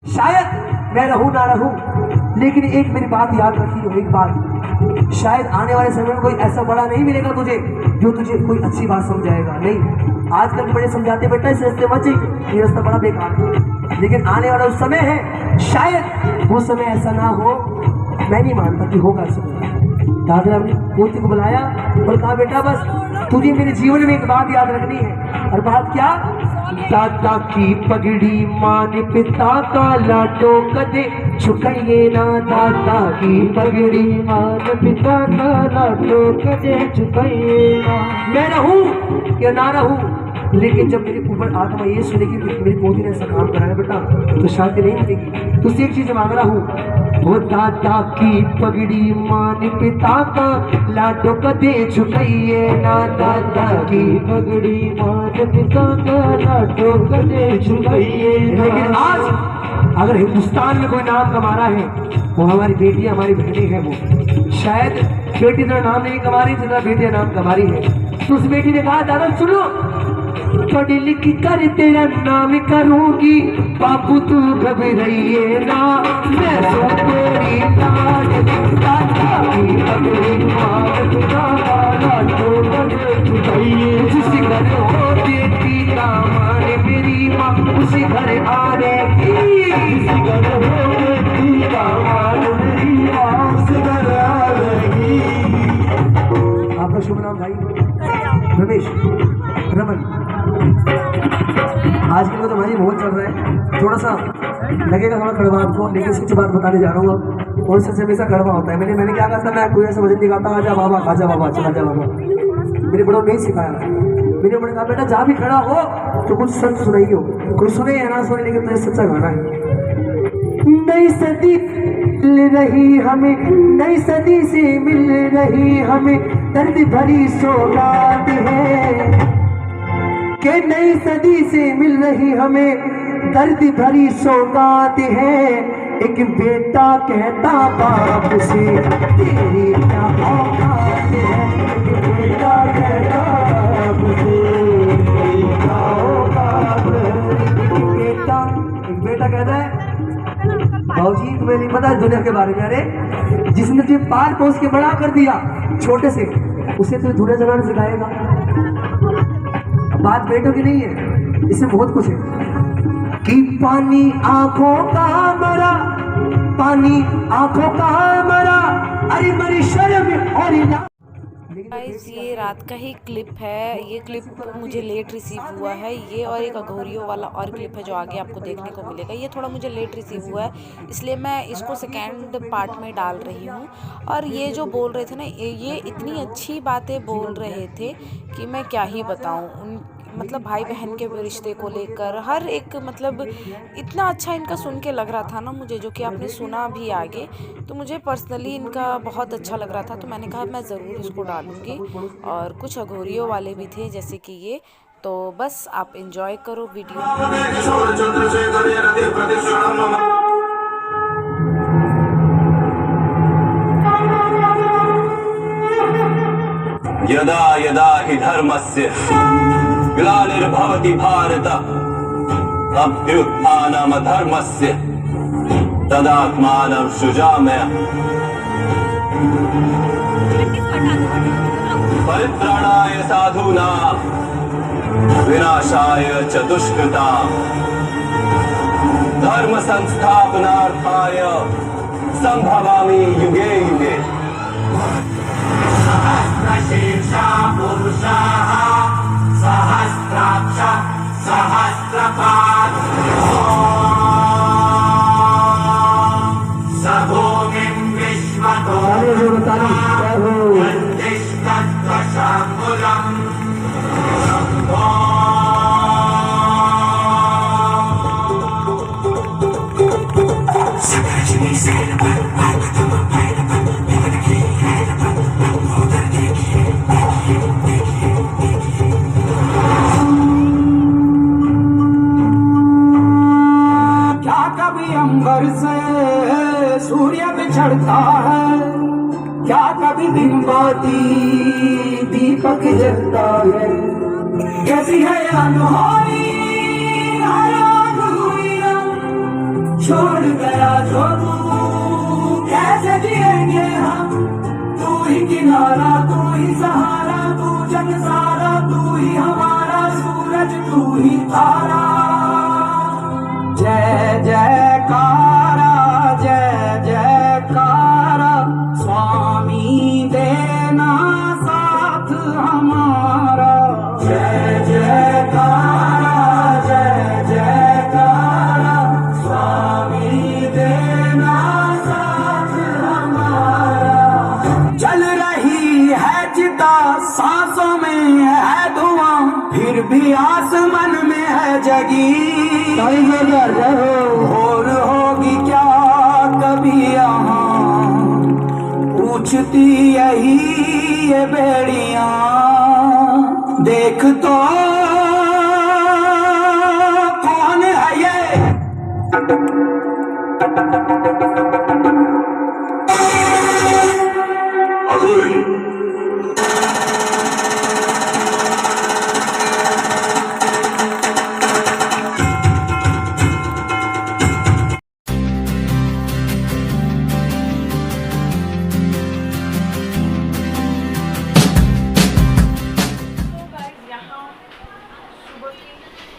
शायद मैं रहूं ना रहूं, लेकिन एक मेरी बात याद रखियो, एक बात, शायद आने वाले समय में कोई ऐसा बड़ा नहीं मिलेगा तुझे जो तुझे कोई अच्छी बात समझाएगा। नहीं, आजकल बड़े समझाते बेटा इस रास्ते मत जाइए, ये रास्ता बड़ा बेकार है, लेकिन आने वाला उस समय है, शायद वो समय ऐसा ना हो, मैं नहीं मानता कि होगा समय। दादा ने मोती को बुलाया और कहा बेटा बस तुझे मेरे जीवन में एक बात याद रखनी है। और बात क्या? दादा की पगड़ी मान पिता का लाडो कदे झुकाइए ना, दादा की पगड़ी मान पिता का लाडो कदे झुकाइए ना। मैं रहूं या ना रहूं, लेकिन जब मेरे ऊपर आत्मा ये सुनेगी कि मेरी मोदी ने ऐसा काम कराया बेटा, तो शांति नहीं मिलेगी। तुझसे एक चीज मांग रहा हूँ, वो दादा की पगड़ी मान पिता का लाडो कदे झुकाइए ना, दादा की पगड़ी मान पिता का लाडो कदे झुकाइए। लेकिन आज अगर हिंदुस्तान में कोई नाम कमा रहा है, वो हमारी बेटी हमारी बहनें हैं। वो शायद बेटी इतना नाम नहीं कमा रही जितना बेटियां नाम कमा रही है। तो उस बेटी ने कहा दादा सुनो, पढ़ी लिखी कर तेरा नाम करूंगी, बाबू तू घबराइए ना, मैं तो तेरी लाड दादा की पगड़ी मान पिता का लाडो कदे झुकाइए। जिस घर हो बेटी का मान मेरी माँ, उसी घर आएगी, जिस घर हो बेटी का मान मेरी माँ, उस घर आएगी। आपका शुभ नाम भाई? रमेश, रमन। आजकल में तो भाई बहुत चल रहा है, थोड़ा सा लगेगा थोड़ा कड़वा आपको, लेकिन सच बात बताने जा रहा हूँ अब, और सच हमेशा कड़वा होता है। मैंने क्या कहा था, मैं कोई ऐसा वजन नहीं गाता, आजा बाबा खाजा बाबा चला जा बाबा, मेरे बड़ों ने नहीं सिखाया। मेरे बड़े कहा बेटा जहाँ भी खड़ा हो तो कुछ सच सुनाई हो, कोई सुने या ना सुने, लेकिन तो सच्चा गाना है। नई सदी मिल रही हमें, नई सदी से मिल रही हमें, दर्द भरी सौगात है कि नई सदी से मिल रही हमें, दर्द भरी सौगात है। एक बेटा कहता बाप से तेरी क्या औकात है, एक बेटा कहता बाप से तेरी क्या औकात है। एक बेटा कहता है बाबूजी तुम्हें नहीं पता दुनिया के बारे में, अरे जिसने तुझे पाल पोस के बड़ा कर दिया छोटे से, उसे तुझे दुनिया जगाना सिखाएगा। बात बेटों की नहीं है, इसमें बहुत कुछ है कि पानी आंखों का मरा, पानी आंखों का मरा, अरे मरी शर्म और ना। गाइस ये रात का ही क्लिप है, ये क्लिप मुझे लेट रिसीव हुआ है, ये और एक अघोरियों वाला और क्लिप है जो आगे आपको देखने को मिलेगा। ये थोड़ा मुझे लेट रिसीव हुआ है, इसलिए मैं इसको सेकेंड पार्ट में डाल रही हूँ। और ये जो बोल रहे थे ना, ये इतनी अच्छी बातें बोल रहे थे कि मैं क्या ही बताऊँ। मतलब भाई बहन के रिश्ते को लेकर हर एक, मतलब इतना अच्छा इनका सुन के लग रहा था ना मुझे, जो कि आपने सुना भी आगे, तो मुझे पर्सनली इनका बहुत अच्छा लग रहा था, तो मैंने कहा मैं ज़रूर इसको डालूँगी। और कुछ अघोरियों वाले भी थे जैसे कि ये, तो बस आप एंजॉय करो वीडियो। यदा यदा हि धर्मस्य ग्लानिर्भवति भारत, अभ्युत्थानमधर्मस्य तदात्मानं सृजाम्यहम्। परित्राणाय साधूनां विनाशाय च दुष्कृतां, धर्म संस्थापनार्थाय संभवामि युगे युगे। सहस्रशीर्षा पुरुषाः सहस्राक्ष सहस्रपात्, स भूमिं विश्वतो वन्दिष्टत्वशाङ्कुलम्। अंबर से सूर्य बिछड़ता है, क्या कभी बिंबाती दीपक जलता है, कैसी है अनहोनी छोड़ गया जो तू कैसे जिएंगे हम, तू ही किनारा तू ही सहारा, तू जग सारा तू ही हमारा, सूरज तू ही तारा। जय जयकारा जय जयकारा, स्वामी देना साथ हमारा। जय जयकारा जय जयकारा, स्वामी देना साथ हमारा। जल रही है चिता सांसों में है धुआं, फिर भी आसमान में है जगी। और होगी क्या कभी यहाँ पूछती यही ये बेड़ियां, देख तो कौन है ये। यहाँ सुबह की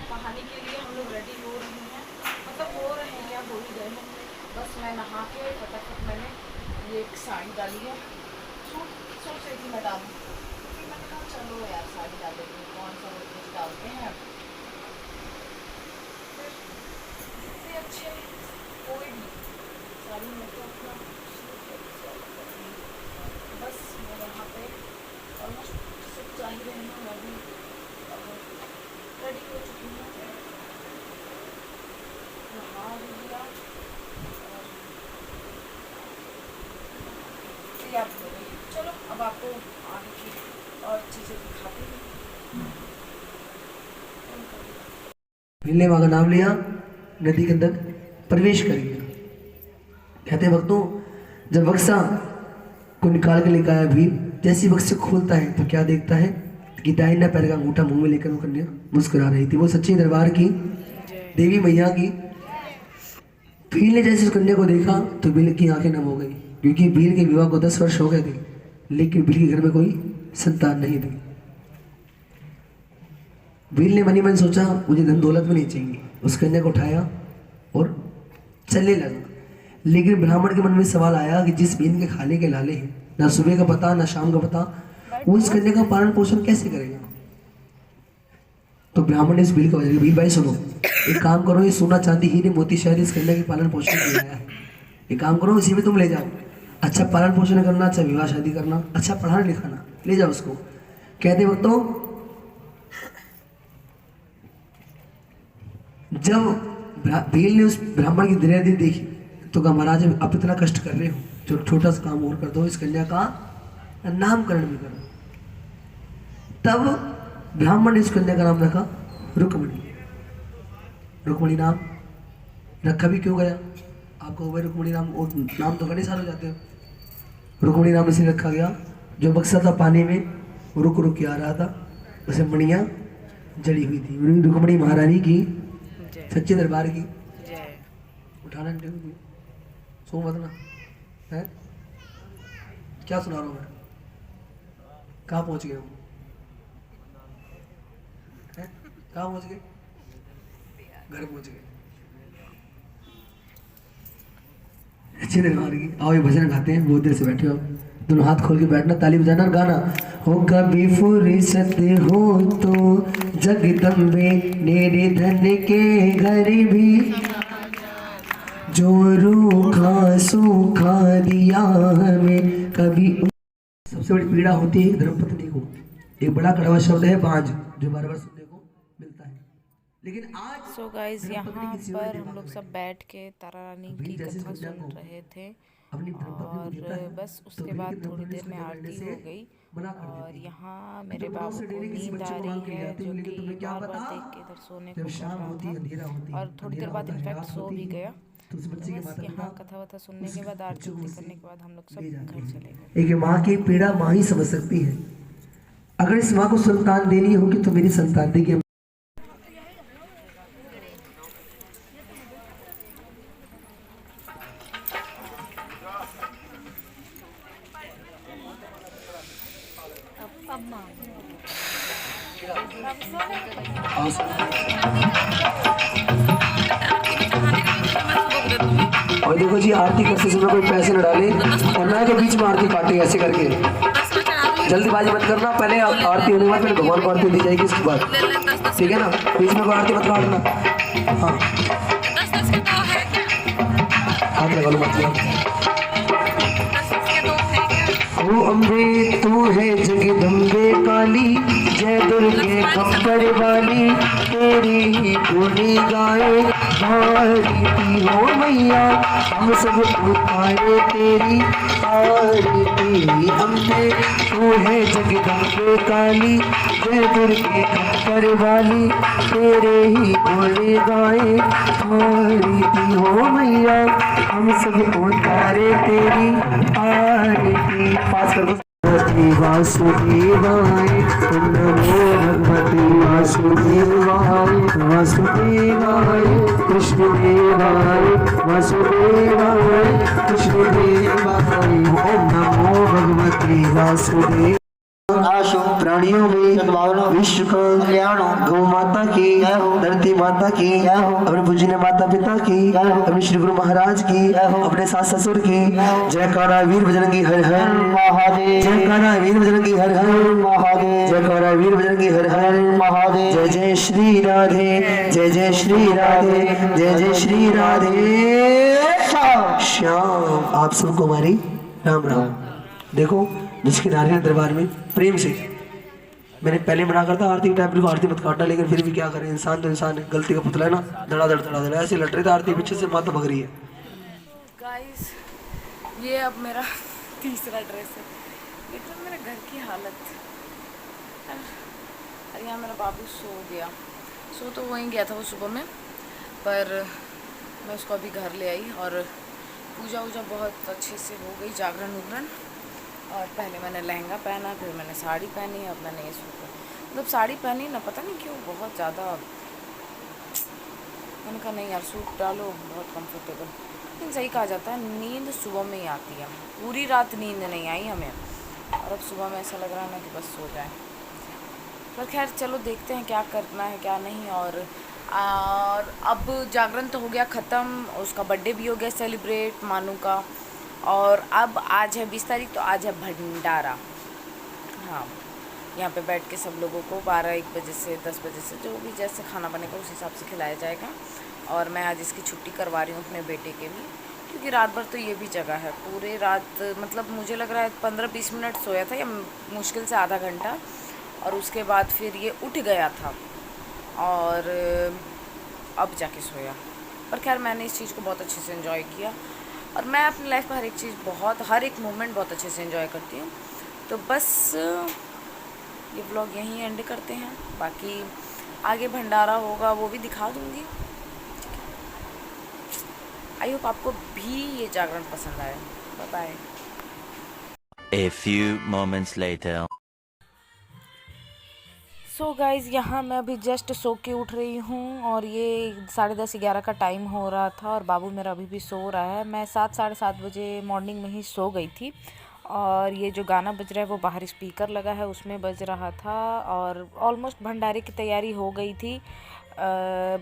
कहानी के लिए हम लोग रेडी हो रहे हैं, मतलब हो रहे हैं या हो ही गए हैं। बस मैं नहा के फटाफट मैंने ये एक साड़ी डाली है, सूट सोच रही थी मैं डालूँ, फिर मैंने कहा चलो यार साड़ी डाल देती हूँ, कौन सा रोज कुछ डालते हैं। फिर इतने अच्छे कोई भी साड़ी में तो अपना बस मैं यहाँ पे ऑलमोस्ट सब जा ही रही हूँ, मैं भी रेडी हो चुकी हूँ, नहा भी लिया और तैयार हो गई। चलो अब आपको आगे की और चीज़ें दिखाती हूँ। भील ने माँ का नाम लिया, नदी के अंदर प्रवेश कर गया। कहते भक्तों, जब बक्सा को निकाल के लेकर आया भील, जैसी बक्से खोलता है तो क्या देखता है कि दाहिना पैर का अंगूठा मुंह में लेकर वो कन्या मुस्कुरा रही थी। वो सच्चे दरबार की देवी मैया की। भील ने जैसे उस कन्या को देखा तो भील की आंखें नम हो गई, क्योंकि भील के विवाह को 10 वर्ष हो गए थे, लेकिन भील के घर में कोई संतान नहीं थी। भील ने मनी मन सोचा मुझे धन दौलत में नहीं चाहिए, उस कन्या को उठाया और चलने लगा। लेकिन ब्राह्मण के मन में सवाल आया कि जिस बीन के खाने के लाले हैं, ना सुबह का पता ना शाम का पता, वो इस कन्या का पालन पोषण कैसे करेगा। तो ब्राह्मण ने इस भील का वजह, भील भाई सुनो, एक काम करो, ये सोना चांदी हीरे मोती शायद इस कन्या के पालन पोषण के लिए आया है, एक काम करो इसी में तुम ले जाओ, अच्छा पालन पोषण करना, अच्छा विवाह शादी करना, अच्छा पढ़ाना लिखाना, ले जाओ उसको। कहते वक्त तो जब भील ने उस ब्राह्मण की दृढ़ देखी तो कहा महाराज आप इतना कष्ट कर रहे हो, जो छोटा सा काम और कर दो, इस कन्या का नामकरण भी करो। तब ब्राह्मण ने इस कन्या का नाम रखा रुक्मणी। रुक्मणी नाम रखा भी क्यों गया, आपको भाई रुक्मणी नाम, और नाम तो घने साल हो जाते हैं। रुक्मणी नाम इसलिए रखा गया, जो बक्सा था पानी में रुक रुक के आ रहा था, उसे मणियाँ जड़ी हुई थी। रुक्मणी महारानी की, सच्चे दरबार की। उठाना सो मत ना है, क्या सुना रहा हूँ मैं, कहाँ पहुँच गया हूँ, कहाँ पहुँच गए, घर पहुँच गए। अच्छे दरबार की। आओ ये भजन गाते हैं, बहुत देर से बैठे हो, दोनों हाथ खोल के बैठना, ताली बजाना और गाना। हो कभी फुर्सत हो तो जगदम्बे मेरे धन के घर भी, जो रूखा सूखा दिया हमें कभी। सबसे बड़ी पीड़ा होती है धर्मपत्नी को। एक बड़ा कड़वा शब्द है बांझ, जो बार बार सुनने को मिलता है, लेकिन आज सो गाइज यहाँ पर हम लोग सब बैठ के तारा रानी की कथा सुन रहे थे, और बस उसके बाद थोड़ी देर में आरती हो गई, और यहाँ मेरे बाबू को नींद आ रही है, जो कि बार बार देख के इधर सोने को मिल रहा था, और थोड़ी देर बाद इनफैक्ट सो भी गया। तो बस यहाँ कथा वथा सुनने के बाद, आरती करने के बाद हम लोग सब घर चले गए। एक माँ की पीड़ा माँ ही समझ सकती है। अगर इस माँ को संतान देनी होगी तो मेरी संतान देगी। और देखो जी, आरती करते समय कोई पैसे न डाले और ना के बीच में आरती काटे ऐसे करके। जल्दीबाजी मत करना, पहले आरती होने के बाद पहले भगवान को आरती दी जाएगी, इसके बाद, ठीक है ना? बीच में कोई आरती मत काटना। हाँ, हाथ लगा लो, मत लगा। ओ अम्बे तू है जगदम्बे काली, जय दुर्गे खप्पर वाली, तेरी ही गुणी गाए आरती हो मैया, हम सब उतारे तेरी आरती। अम्बे तू है जगदम्बे काली, जय दुर्गे खप्पर वाली, तेरे ही गुणी गाए आरती हो मैया, हम सब उतारे तेरी आरती। पास कर दो। वासुदेवाय नमो भगवते वासुदेवाय, वासुदेवाय कृष्णदेवाय, वासुदेवाय कृष्णदेवाय, ओम नमो भगवते वासुदेवाय। आशु प्राणियों में विश्व का कल्याण, गौ माता की, धरती माता की, अपने पूजनीय माता पिता की, अपने श्री गुरु महाराज की, अपने सास ससुर की। जयकारा वीर बजरंगी हर हर महादेव, जयकारा वीर बजरंगी हर हर महादेव, जयकारा वीर बजरंगी हर हर महादेव। जय जय श्री राधे, जय जय श्री राधे, जय जय श्री राधे श्याम। आप सबको हमारी राम राम। देखो, जिसके नारियल दरबार में प्रेम से, मैंने पहले मना करता आरती के टाइम को आरती मत काटना, लेकिन फिर भी क्या करें, इंसान तो इंसान है, गलती का पुतला है ना, धड़ा ऐसे लट रही था आरती, पीछे से माता भग रही है। गाइस, ये अब मेरा तीसरा ड्रेस है। देखो मेरे घर की हालत। अरे यहाँ मेरा बाबू सो गया, सो तो वहीं गया था वो सुबह में, पर मैं उसको अभी घर ले आई और पूजा वूजा बहुत अच्छे से हो गई, जागरण उगरण। और पहले मैंने लहंगा पहना, फिर मैंने साड़ी पहनी, अब मैंने ये सूट, मतलब साड़ी पहनी ना, पता नहीं क्यों बहुत ज़्यादा, मैंने कहा नहीं यार सूट डालो, बहुत कंफर्टेबल। लेकिन सही कहा जाता है, नींद सुबह में ही आती है, पूरी रात नींद नहीं आई हमें, और अब सुबह में ऐसा लग रहा है ना कि बस सो जाए। पर खैर चलो देखते हैं क्या करना है क्या नहीं। और अब जागरण तो हो गया ख़त्म, उसका बर्थडे भी हो गया सेलिब्रेट मानू का, और अब आज है 20 तारीख, तो आज है भंडारा। हाँ, यहाँ पे बैठ के सब लोगों को 12-1 बजे से 10 बजे से जो भी जैसे खाना बनेगा उस हिसाब से खिलाया जाएगा। और मैं आज इसकी छुट्टी करवा रही हूँ अपने बेटे के लिए, क्योंकि रात भर तो ये भी जगह है, पूरे रात, मतलब मुझे लग रहा है 15-20 मिनट सोया था या मुश्किल से आधा घंटा, और उसके बाद फिर ये उठ गया था और अब जाके सोया। पर खैर मैंने इस चीज़ को बहुत अच्छे से एंजॉय किया, और मैं अपनी लाइफ में हर एक मोमेंट बहुत अच्छे से एंजॉय करती हूँ। तो बस ये व्लॉग यहीं एंड करते हैं, बाकी आगे भंडारा होगा वो भी दिखा दूँगी। आई होप आपको भी ये जागरण पसंद आया। Bye bye. A few moments later. So guys, यहाँ मैं अभी जस्ट सो के उठ रही हूँ, और ये 10:30-11 का टाइम हो रहा था, और बाबू मेरा अभी भी सो रहा है। मैं 7-7:30 बजे मॉर्निंग में ही सो गई थी, और ये जो गाना बज रहा है वो बाहर स्पीकर लगा है उसमें बज रहा था, और ऑलमोस्ट भंडारे की तैयारी हो गई थी।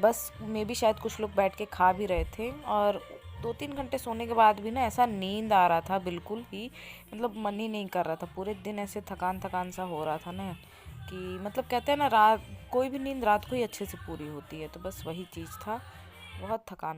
बस मे भी शायद कुछ लोग बैठ के खा भी रहे थे, और 2-3 घंटे सोने के बाद भी ना ऐसा नींद आ रहा था, बिल्कुल ही मतलब मन ही नहीं कर रहा था। पूरे दिन ऐसे थकान सा हो रहा था ना, कि मतलब कहते हैं ना, रात कोई भी नींद रात को ही अच्छे से पूरी होती है, तो बस वही चीज़ था, बहुत थकान।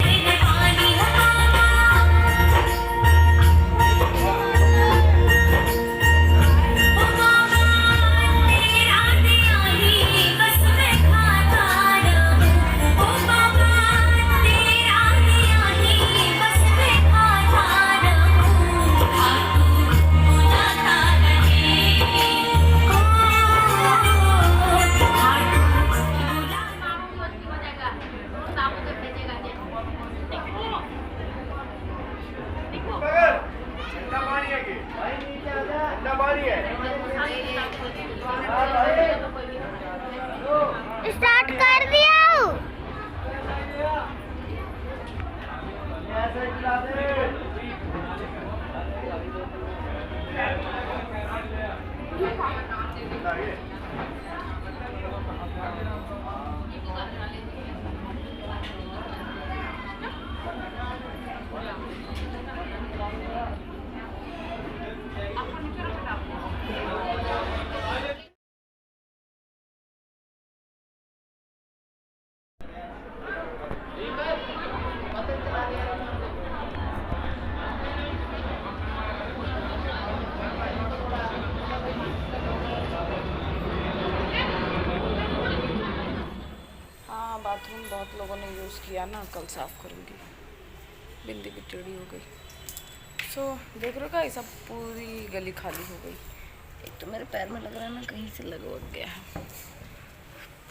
स्टार्ट कर दिया। हाँ, बाथरूम बहुत लोगों ने यूज़ किया ना, कल साफ़ करूँगी। बिंदी भी टेढ़ी हो गई। सो देख रहे हो गाइस, अब पूरी गली खाली हो गई। एक तो मेरे पैर में लग रहा है ना कहीं से लग गया है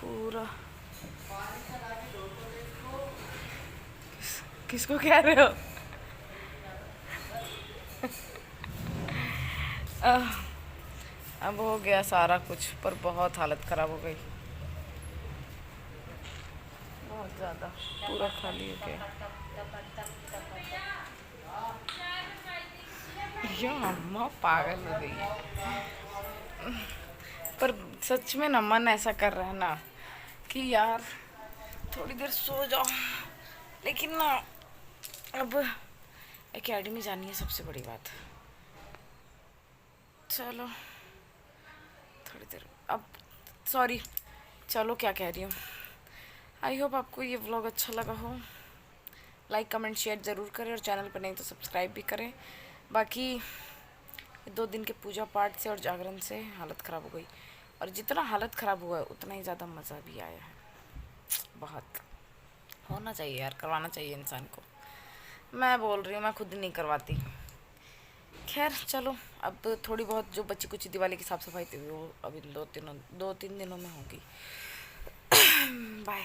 पूरा। किसको कह रहे हो? अब हो गया सारा कुछ, पर बहुत हालत ख़राब हो गई, बहुत ज़्यादा, पूरा खाली हो गया। या अम्मा पागल हो गई है। पर सच में ना मन ऐसा कर रहा है ना कि यार थोड़ी देर सो जाओ, लेकिन ना अब एकेडमी जानी है सबसे बड़ी बात। चलो थोड़ी देर अब, सॉरी, चलो क्या कह रही हूँ। आई होप आपको ये व्लॉग अच्छा लगा हो। लाइक कमेंट शेयर ज़रूर करें, और चैनल पर नहीं तो सब्सक्राइब भी करें। बाकी 2 दिन के पूजा पाठ से और जागरण से हालत ख़राब हो गई, और जितना हालत ख़राब हुआ है उतना ही ज़्यादा मज़ा भी आया है। बहुत होना चाहिए यार, करवाना चाहिए इंसान को। मैं बोल रही हूँ, मैं खुद नहीं करवाती। खैर चलो, अब थोड़ी बहुत जो बची कुछ दिवाली की साफ़ सफाई थी वो अब इन 2-3 दिनों में होगी। बाय।